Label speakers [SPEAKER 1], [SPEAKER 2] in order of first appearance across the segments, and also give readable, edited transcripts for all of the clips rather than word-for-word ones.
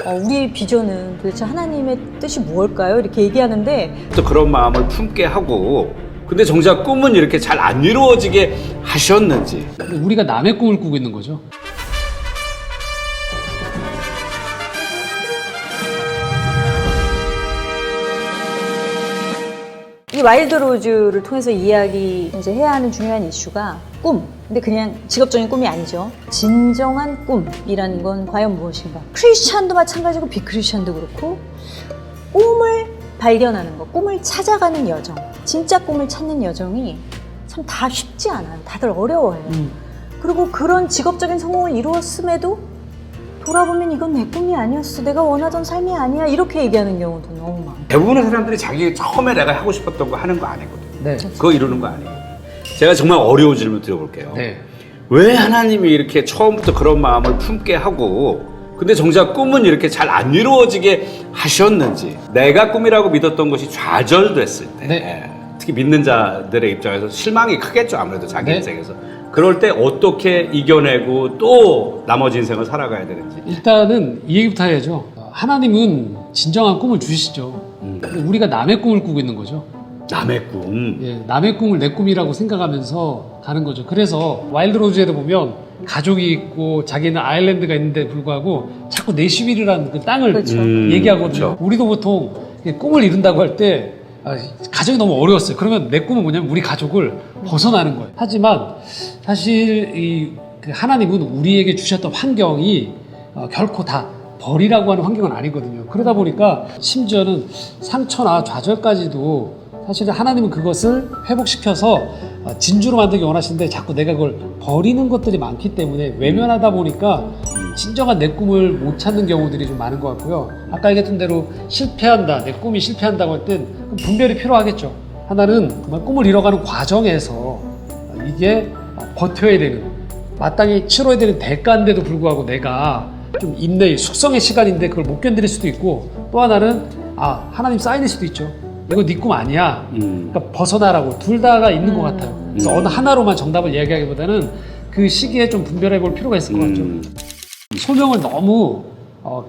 [SPEAKER 1] 우리 비전은 도대체 하나님의 뜻이 무엇일까요? 이렇게 얘기하는데
[SPEAKER 2] 또 그런 마음을 품게 하고 근데 정작 꿈은 이렇게 잘 안 이루어지게 하셨는지.
[SPEAKER 3] 우리가 남의 꿈을 꾸고 있는 거죠.
[SPEAKER 1] 이 와일드 로즈를 통해서 이야기 이제 해야 하는 중요한 이슈가 꿈. 근데 그냥 직업적인 꿈이 아니죠. 진정한 꿈이라는 건 과연 무엇인가? 크리스찬도 마찬가지고 비크리스찬도 그렇고 꿈을 발견하는 것, 꿈을 찾아가는 여정, 진짜 꿈을 찾는 여정이 참 다 쉽지 않아요. 다들 어려워요. 그리고 그런 직업적인 성공을 이루었음에도 돌아보면 이건 내 꿈이 아니었어. 내가 원하던 삶이 아니야. 이렇게 얘기하는 경우도 너무 많아요.
[SPEAKER 2] 대부분의 사람들이 자기 처음에 내가 하고 싶었던 거 하는 거 아니거든요.
[SPEAKER 3] 네.
[SPEAKER 2] 그거 이루는 거 아니에요. 제가 정말 어려운 질문 드려볼게요.
[SPEAKER 3] 네.
[SPEAKER 2] 왜 하나님이 이렇게 처음부터 그런 마음을 품게 하고 근데 정작 꿈은 이렇게 잘 안 이루어지게 하셨는지. 내가 꿈이라고 믿었던 것이 좌절됐을 때
[SPEAKER 3] 네.
[SPEAKER 2] 특히 믿는 자들의 입장에서 실망이 크겠죠. 아무래도 자기
[SPEAKER 3] 네.
[SPEAKER 2] 인생에서. 그럴 때 어떻게 이겨내고 또 나머지 인생을 살아가야 되는지.
[SPEAKER 3] 일단은 이 얘기부터 해야죠. 하나님은 진정한 꿈을 주시죠. 근데 우리가 남의 꿈을 꾸고 있는 거죠.
[SPEAKER 2] 남의 꿈.
[SPEAKER 3] 예, 남의 꿈을 내 꿈이라고 생각하면서 가는 거죠. 그래서 와일드 로즈에도 보면 가족이 있고 자기는 아일랜드가 있는데 불구하고 자꾸 내시빌이라는 그 땅을
[SPEAKER 1] 그렇죠.
[SPEAKER 3] 얘기하거든요.
[SPEAKER 2] 그렇죠.
[SPEAKER 3] 우리도 보통 꿈을 이룬다고 할 때 가정이 너무 어려웠어요. 그러면 내 꿈은 뭐냐면 우리 가족을 벗어나는 거예요. 하지만 사실 그 하나님은 우리에게 주셨던 환경이 결코 다 벌이라고 하는 환경은 아니거든요. 그러다 보니까 심지어는 상처나 좌절까지도 사실은 하나님은 그것을 회복시켜서 진주로 만들기 원하시는데 자꾸 내가 그걸 버리는 것들이 많기 때문에 외면하다 보니까 진정한 내 꿈을 못 찾는 경우들이 좀 많은 것 같고요. 아까 얘기했던 대로 실패한다, 내 꿈이 실패한다고 할 땐 분별이 필요하겠죠. 하나는 정말 꿈을 이뤄가는 과정에서 이게 버텨야 되는, 마땅히 치러야 되는 대가인데도 불구하고 내가 좀 인내의 숙성의 시간인데 그걸 못 견딜 수도 있고, 또 하나는 하나님 사인일 수도 있죠. 이거 네 꿈 아니야. 그러니까 벗어나라고. 둘 다가 있는 것 같아요. 그래서 어느 하나로만 정답을 이야기하기보다는 그 시기에 좀 분별해 볼 필요가 있을 것 같죠. 소명을 너무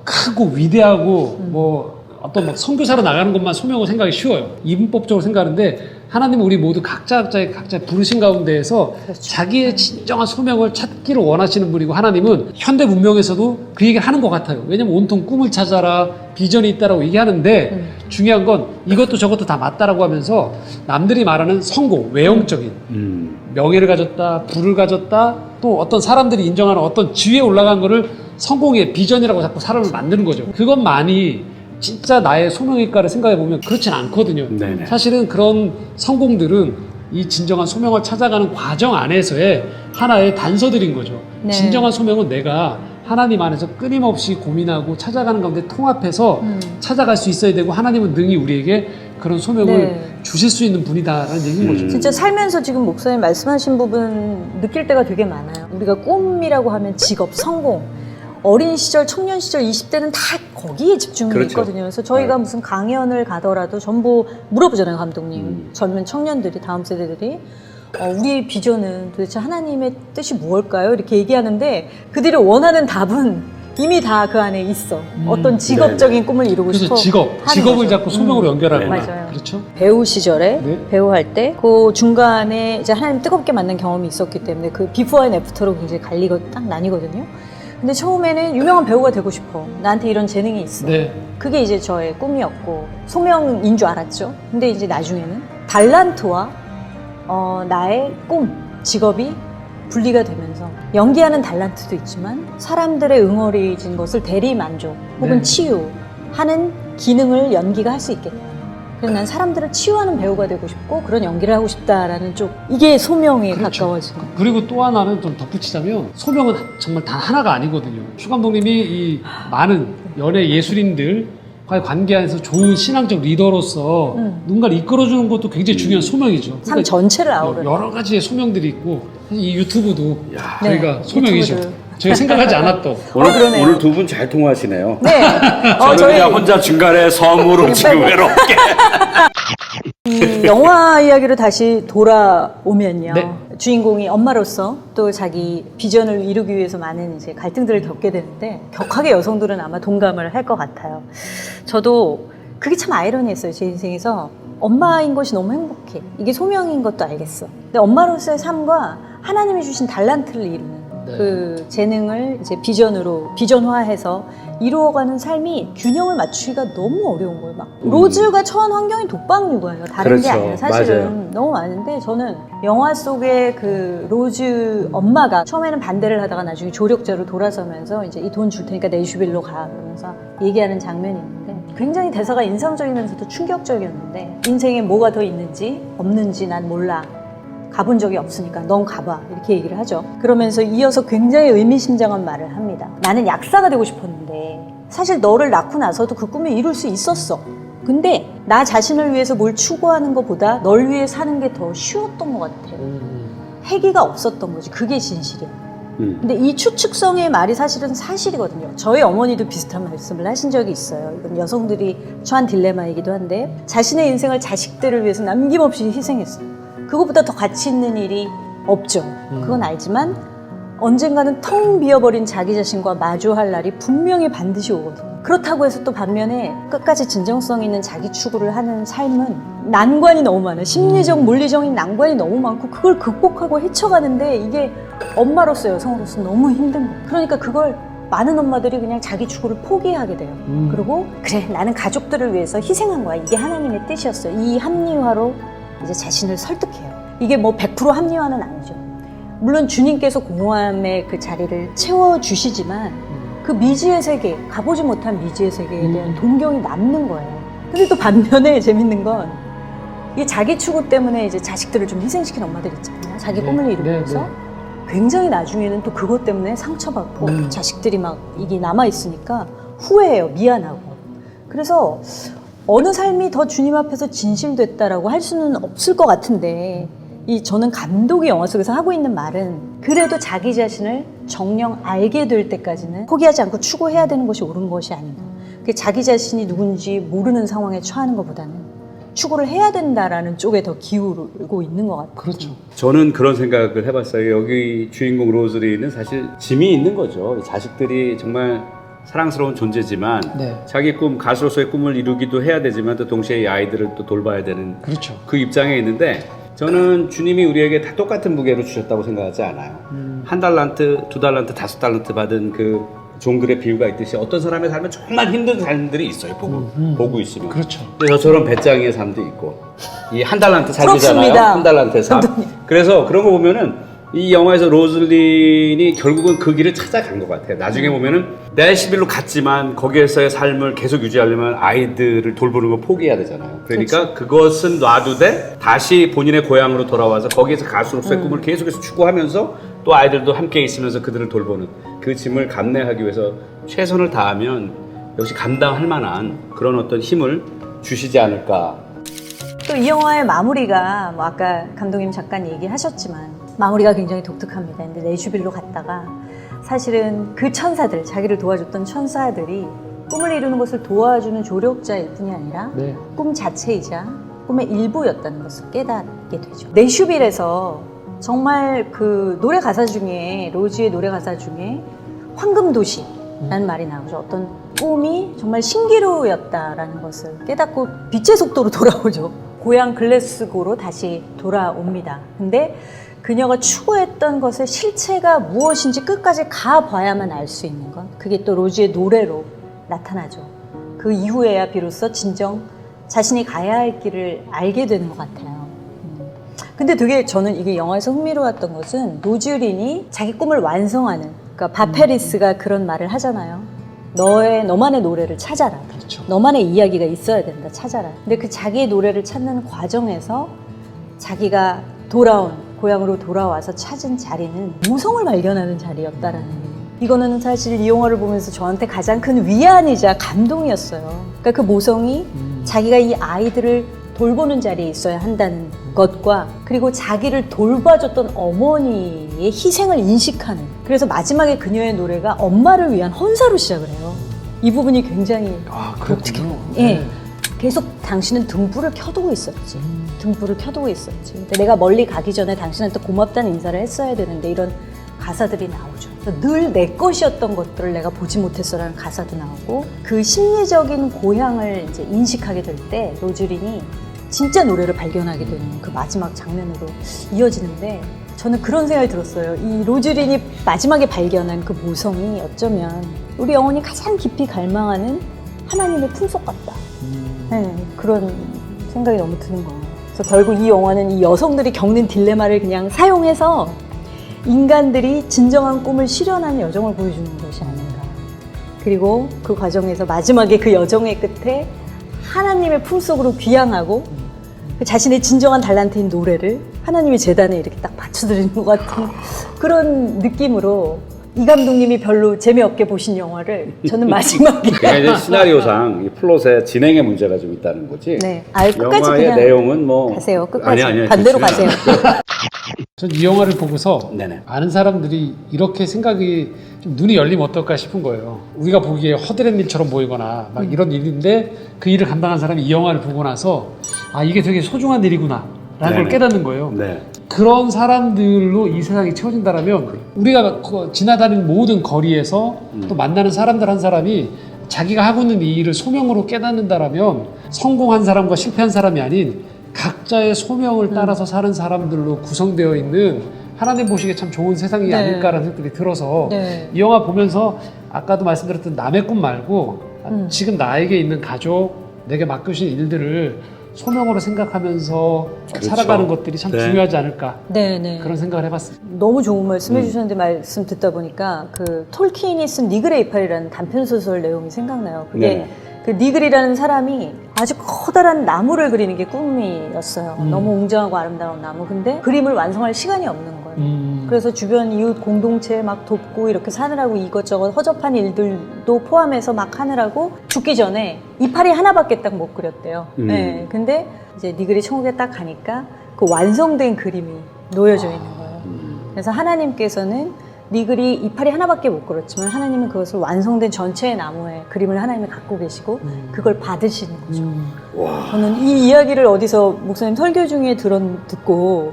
[SPEAKER 3] 크고 위대하고 어떤 막 선교사로 나가는 것만 소명을 생각이 쉬워요. 이분법적으로 생각하는데 하나님은 우리 모두 각자의 부르신 가운데에서
[SPEAKER 1] 그렇죠.
[SPEAKER 3] 자기의 진정한 소명을 찾기를 원하시는 분이고, 하나님은 현대 문명에서도 그 얘기를 하는 것 같아요. 왜냐면 온통 꿈을 찾아라, 비전이 있다라고 얘기하는데 중요한 건 이것도 저것도 다 맞다라고 하면서 남들이 말하는 성공, 외형적인 명예를 가졌다, 부를 가졌다, 또 어떤 사람들이 인정하는 어떤 지위에 올라간 거를 성공의 비전이라고 자꾸 사람을 만드는 거죠. 그것만이 진짜 나의 소명일까를 생각해보면 그렇진 않거든요.
[SPEAKER 2] 네네.
[SPEAKER 3] 사실은 그런 성공들은 이 진정한 소명을 찾아가는 과정 안에서의 하나의 단서들인 거죠.
[SPEAKER 1] 네.
[SPEAKER 3] 진정한 소명은 내가 하나님 안에서 끊임없이 고민하고 찾아가는 가운데 통합해서 찾아갈 수 있어야 되고, 하나님은 능히 우리에게 그런 소명을
[SPEAKER 1] 네.
[SPEAKER 3] 주실 수 있는 분이다라는 얘기인 거죠.
[SPEAKER 1] 진짜 살면서 지금 목사님 말씀하신 부분 느낄 때가 되게 많아요. 우리가 꿈이라고 하면 직업, 성공, 어린 시절, 청년 시절, 20대는 다 거기에 집중이
[SPEAKER 2] 그렇죠.
[SPEAKER 1] 있거든요. 그래서 저희가 무슨 강연을 가더라도 전부 물어보잖아요, 감독님. 젊은 청년들이, 다음 세대들이. 우리 비전은 도대체 하나님의 뜻이 무엇일까요? 이렇게 얘기하는데 그들이 원하는 답은 이미 다 그 안에 있어. 어떤 직업적인 꿈을 이루고
[SPEAKER 3] 그래서
[SPEAKER 1] 싶어
[SPEAKER 3] 직업을
[SPEAKER 1] 하는 거죠.
[SPEAKER 3] 자꾸 소명으로 연결하거나.
[SPEAKER 1] 맞아요.
[SPEAKER 3] 그렇죠?
[SPEAKER 1] 배우 시절에
[SPEAKER 3] 네.
[SPEAKER 1] 배우할 때 그 중간에 이제 하나님 뜨겁게 만난 경험이 있었기 때문에 그 비포 앤 애프터로 굉장히 딱 나뉘거든요. 근데 처음에는 유명한 배우가 되고 싶어. 나한테 이런 재능이 있어.
[SPEAKER 3] 네.
[SPEAKER 1] 그게 이제 저의 꿈이었고 소명인 줄 알았죠. 근데 이제 나중에는 달란트와 나의 꿈, 직업이 분리가 되면서 연기하는 달란트도 있지만 사람들의 응어리진 것을 대리 만족 혹은
[SPEAKER 3] 네.
[SPEAKER 1] 치유하는 기능을 연기가 할 수 있겠다. 그래서 난 사람들을 치유하는 배우가 되고 싶고 그런 연기를 하고 싶다라는 쪽, 이게 소명에
[SPEAKER 3] 그렇죠.
[SPEAKER 1] 가까워지는.
[SPEAKER 3] 그리고 또 하나는 좀 덧붙이자면, 소명은 정말 단 하나가 아니거든요. 추 감독님이 이 많은 연예 예술인들과의 관계 안에서 좋은 신앙적 리더로서 누군가를 이끌어주는 것도 굉장히 중요한 소명이죠.
[SPEAKER 1] 삶 전체를 아우르는.
[SPEAKER 3] 여러 가지의 소명들이 있고, 사실 이 유튜브도 저희가
[SPEAKER 1] 네,
[SPEAKER 3] 소명이죠.
[SPEAKER 1] 유튜브도.
[SPEAKER 3] 저희 생각하지 않았던.
[SPEAKER 1] 그러네요.
[SPEAKER 2] 오늘 두 분 잘 통하시네요.
[SPEAKER 1] 네.
[SPEAKER 2] 저는 그냥 혼자 중간에 섬으로 지금 외롭게.
[SPEAKER 1] 이 영화 이야기로 다시 돌아오면요.
[SPEAKER 3] 네.
[SPEAKER 1] 주인공이 엄마로서 또 자기 비전을 이루기 위해서 많은 이제 갈등들을 겪게 되는데 격하게 여성들은 아마 동감을 할 것 같아요. 저도 그게 참 아이러니했어요. 제 인생에서 엄마인 것이 너무 행복해. 이게 소명인 것도 알겠어. 근데 엄마로서의 삶과 하나님이 주신 달란트를 이루는
[SPEAKER 3] 네.
[SPEAKER 1] 그 재능을 이제 비전화해서 이루어가는 삶이 균형을 맞추기가 너무 어려운 거예요. 막 로즈가 처한 환경이 독방 육아예요. 다른 게
[SPEAKER 2] 그렇죠.
[SPEAKER 1] 아니라 사실은
[SPEAKER 2] 맞아요.
[SPEAKER 1] 너무 많은데 저는 영화 속의 그 로즈 엄마가 처음에는 반대를 하다가 나중에 조력자로 돌아서면서 이제 이 돈 줄 테니까 내슈빌로 가 그러면서 얘기하는 장면이 있는데 굉장히 대사가 인상적이면서도 충격적이었는데 인생에 뭐가 더 있는지 없는지 난 몰라. 가본 적이 없으니까 넌 가봐 이렇게 얘기를 하죠. 그러면서 이어서 굉장히 의미심장한 말을 합니다. 나는 약사가 되고 싶었는데 사실 너를 낳고 나서도 그 꿈을 이룰 수 있었어. 근데 나 자신을 위해서 뭘 추구하는 것보다 널 위해 사는 게 더 쉬웠던 것 같아. 패기가 없었던 거지. 그게 진실이야. 근데 이 추측성의 말이 사실은 사실이거든요. 저희 어머니도 비슷한 말씀을 하신 적이 있어요. 이건 여성들이 처한 딜레마이기도 한데 자신의 인생을 자식들을 위해서 남김없이 희생했어요. 그것보다 더 가치 있는 일이 없죠. 그건 알지만 언젠가는 텅 비어버린 자기 자신과 마주할 날이 분명히 반드시 오거든요. 그렇다고 해서 또 반면에 끝까지 진정성 있는 자기 추구를 하는 삶은 난관이 너무 많아요. 심리적, 물리적인 난관이 너무 많고 그걸 극복하고 헤쳐가는데 이게 엄마로서 여성으로서 너무 힘든 거예요. 그러니까 그걸 많은 엄마들이 그냥 자기 추구를 포기하게 돼요. 그리고 그래 나는 가족들을 위해서 희생한 거야. 이게 하나님의 뜻이었어요. 이 합리화로 이제 자신을 설득해요. 이게 뭐 100% 합리화는 아니죠. 물론 주님께서 공허함의 그 자리를 채워주시지만 그 미지의 세계, 가보지 못한 미지의 세계에 대한 동경이 남는 거예요. 근데 또 반면에 재밌는 건 이 자기 추구 때문에 이제 자식들을 좀 희생시킨 엄마들 있잖아요. 자기 꿈을 이루기 위해서. 굉장히 나중에는 또 그것 때문에 상처받고 자식들이 막 이게 남아있으니까 후회해요. 미안하고. 그래서 어느 삶이 더 주님 앞에서 진실됐다라고 할 수는 없을 것 같은데 저는 감독이 영화 속에서 하고 있는 말은 그래도 자기 자신을 정녕 알게 될 때까지는 포기하지 않고 추구해야 되는 것이 옳은 것이 아닌가. 자기 자신이 누군지 모르는 상황에 처하는 것보다는 추구를 해야 된다라는 쪽에 더 기울고 있는 것 같아요.
[SPEAKER 3] 그렇죠.
[SPEAKER 2] 저는 그런 생각을 해봤어요. 여기 주인공 로즈리는 사실 짐이 있는 거죠. 자식들이 정말 사랑스러운 존재지만
[SPEAKER 3] 네.
[SPEAKER 2] 자기 꿈, 가수로서의 꿈을 이루기도 해야 되지만 또 동시에 이 아이들을 또 돌봐야 되는
[SPEAKER 3] 그렇죠.
[SPEAKER 2] 그 입장에 있는데 저는 주님이 우리에게 다 똑같은 무게로 주셨다고 생각하지 않아요. 1달란트, 2달란트, 5달란트 받은 그 종글의 비유가 있듯이 어떤 사람의 삶은 정말 힘든 삶들이 있어요. 보고 있으면.
[SPEAKER 3] 그렇죠.
[SPEAKER 2] 근데 저처럼 배짱이의 삶도 있고 이 1달란트 살기잖아요.
[SPEAKER 1] 부럽습니다.
[SPEAKER 2] 1달란트의 삶. 그래서 그런 거 보면은 이 영화에서 로즐린이 결국은 그 길을 찾아간 것 같아요. 나중에 보면은 내시빌로 갔지만 거기에서의 삶을 계속 유지하려면 아이들을 돌보는 걸 포기해야 되잖아요. 그러니까 그것은 놔두되 다시 본인의 고향으로 돌아와서 거기에서 가수로서의 꿈을 계속해서 추구하면서 또 아이들도 함께 있으면서 그들을 돌보는 그 짐을 감내하기 위해서 최선을 다하면 역시 감당할 만한 그런 어떤 힘을 주시지 않을까.
[SPEAKER 1] 또 이 영화의 마무리가 뭐 아까 감독님 잠깐 얘기하셨지만 마무리가 굉장히 독특합니다. 근데 내슈빌로 갔다가 사실은 그 천사들, 자기를 도와줬던 천사들이 꿈을 이루는 것을 도와주는 조력자일 뿐이 아니라
[SPEAKER 3] 네.
[SPEAKER 1] 꿈 자체이자 꿈의 일부였다는 것을 깨닫게 되죠. 내슈빌에서 정말 그 노래 가사 중에 로즈의 노래 가사 중에 황금도시라는 말이 나오죠. 어떤 꿈이 정말 신기루였다라는 것을 깨닫고 빛의 속도로 돌아오죠. 고향 글래스고로 다시 돌아옵니다. 근데 그녀가 추구했던 것의 실체가 무엇인지 끝까지 가봐야만 알 수 있는 건 그게 또 로즈의 노래로 나타나죠. 그 이후에야 비로소 진정 자신이 가야 할 길을 알게 되는 것 같아요. 근데 되게 저는 이게 영화에서 흥미로웠던 것은 로즐린이 자기 꿈을 완성하는, 그러니까 바페리스가 그런 말을 하잖아요. 너만의 노래를 찾아라.
[SPEAKER 3] 그렇죠.
[SPEAKER 1] 너만의 이야기가 있어야 된다. 찾아라. 근데 그 자기의 노래를 찾는 과정에서 자기가 돌아온 고향으로 돌아와서 찾은 자리는 모성을 발견하는 자리였다라는 거예요. 이거는 사실 이 영화를 보면서 저한테 가장 큰 위안이자 감동이었어요. 그러니까 그 모성이 자기가 이 아이들을 돌보는 자리에 있어야 한다는 것과 그리고 자기를 돌봐줬던 어머니의 희생을 인식하는, 그래서 마지막에 그녀의 노래가 엄마를 위한 헌사로 시작을 해요. 이 부분이 굉장히 독특해요.
[SPEAKER 3] 네.
[SPEAKER 1] 계속 당신은 등불을 켜두고 있었지. 등불을 켜두고 있었지. 근데 내가 멀리 가기 전에 당신한테 고맙다는 인사를 했어야 되는데 이런 가사들이 나오죠. 늘 내 것이었던 것들을 내가 보지 못했어라는 가사도 나오고 그 심리적인 고향을 이제 인식하게 될 때 로즐린이 진짜 노래를 발견하게 되는 그 마지막 장면으로 이어지는데 저는 그런 생각이 들었어요. 이 로즐린이 마지막에 발견한 그 모성이 어쩌면 우리 영혼이 가장 깊이 갈망하는 하나님의 품속 같다. 네, 그런 생각이 너무 드는 거예요. 그래서 결국 이 영화는 이 여성들이 겪는 딜레마를 그냥 사용해서 인간들이 진정한 꿈을 실현하는 여정을 보여주는 것이 아닌가. 그리고 그 과정에서 마지막에 그 여정의 끝에 하나님의 품속으로 귀향하고 그 자신의 진정한 달란트인 노래를 하나님의 재단에 이렇게 딱 바쳐드리는 것 같은 그런 느낌으로 이 감독님이 별로 재미없게 보신 영화를 저는 마지막에
[SPEAKER 2] 그러니까 이제 시나리오상 이 플롯에 진행의 문제가 좀 있다는 거지.
[SPEAKER 1] 네, 아유 끝까지
[SPEAKER 2] 영화의
[SPEAKER 1] 그냥
[SPEAKER 2] 내용은 뭐
[SPEAKER 1] 가세요. 끝까지
[SPEAKER 2] 아니,
[SPEAKER 1] 반대로
[SPEAKER 2] 그렇지.
[SPEAKER 1] 가세요.
[SPEAKER 3] 전 이 영화를 보고서
[SPEAKER 2] 네네.
[SPEAKER 3] 많은 사람들이 이렇게 생각이 좀 눈이 열리면 어떨까 싶은 거예요. 우리가 보기에 허드렛 일처럼 보이거나 막 이런 일인데 그 일을 감당한 사람이 이 영화를 보고 나서 아 이게 되게 소중한 일이구나 라는 걸
[SPEAKER 2] 네네.
[SPEAKER 3] 깨닫는 거예요.
[SPEAKER 2] 네.
[SPEAKER 3] 그런 사람들로 이 세상이 채워진다라면 우리가 지나다니는 모든 거리에서 또 만나는 사람들 한 사람이 자기가 하고 있는 이 일을 소명으로 깨닫는다라면 성공한 사람과 실패한 사람이 아닌 각자의 소명을 따라서 사는 사람들로 구성되어 있는 하나님 보시기에 참 좋은 세상이
[SPEAKER 1] 네.
[SPEAKER 3] 아닐까라는 생각이 들어서
[SPEAKER 1] 네.
[SPEAKER 3] 이 영화 보면서 아까도 말씀드렸던 남의 꿈 말고 지금 나에게 있는 가족, 내게 맡겨주신 일들을 소명으로 생각하면서
[SPEAKER 2] 그렇죠.
[SPEAKER 3] 살아가는 것들이 참
[SPEAKER 2] 네.
[SPEAKER 3] 중요하지 않을까
[SPEAKER 1] 네, 네.
[SPEAKER 3] 그런 생각을 해봤습니다.
[SPEAKER 1] 너무 좋은 말씀 해주셨는데 말씀 듣다 보니까 그 톨킨이 쓴 니글의 이파리라는 단편 소설 내용이 생각나요. 그게
[SPEAKER 2] 네.
[SPEAKER 1] 그 니글이라는 사람이 아주 커다란 나무를 그리는 게 꿈이었어요. 너무 웅장하고 아름다운 나무. 근데 그림을 완성할 시간이 없는 거예요. 그래서 주변 이웃 공동체 막 돕고 이렇게 사느라고 이것저것 허접한 일들도 포함해서 막 하느라고 죽기 전에 이파리 하나밖에 딱 못 그렸대요. 네. 근데 이제 니글이 천국에 딱 가니까 그 완성된 그림이 놓여져 있는 거예요. 그래서 하나님께서는 니글이 이파리 하나밖에 못 그렸지만 하나님은 그것을 완성된 전체의 나무의 그림을 하나님이 갖고 계시고 그걸 받으시는 거죠.
[SPEAKER 2] 와.
[SPEAKER 1] 저는 이 이야기를 어디서 목사님 설교 중에 듣고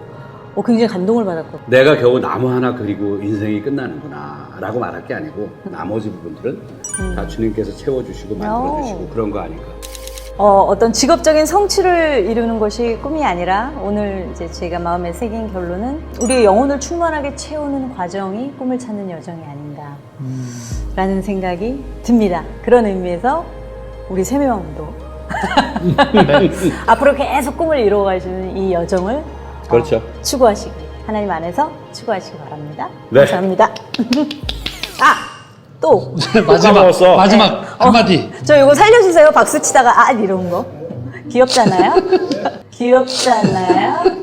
[SPEAKER 1] 굉장히 감동을 받았거든요.
[SPEAKER 2] 내가 겨우 나무 하나 그리고 인생이 끝나는구나 라고 말할 게 아니고 나머지 부분들은 다 주님께서 채워주시고 만들어주시고 그런 거 아닌가.
[SPEAKER 1] 어떤 직업적인 성취를 이루는 것이 꿈이 아니라 오늘 이제 제가 마음에 새긴 결론은 우리의 영혼을 충만하게 채우는 과정이 꿈을 찾는 여정이 아닌가 라는 생각이 듭니다. 그런 의미에서 우리 세 명도 앞으로 계속 꿈을 이루어가시는 이 여정을
[SPEAKER 2] 그렇죠.
[SPEAKER 1] 추구하시기 하나님 안에서 추구하시기 바랍니다.
[SPEAKER 2] 네.
[SPEAKER 1] 감사합니다. 또
[SPEAKER 3] 마지막 한마디.
[SPEAKER 1] 저 이거 살려주세요. 박수 치다가 이런 거 귀엽잖아요. 귀엽잖아요.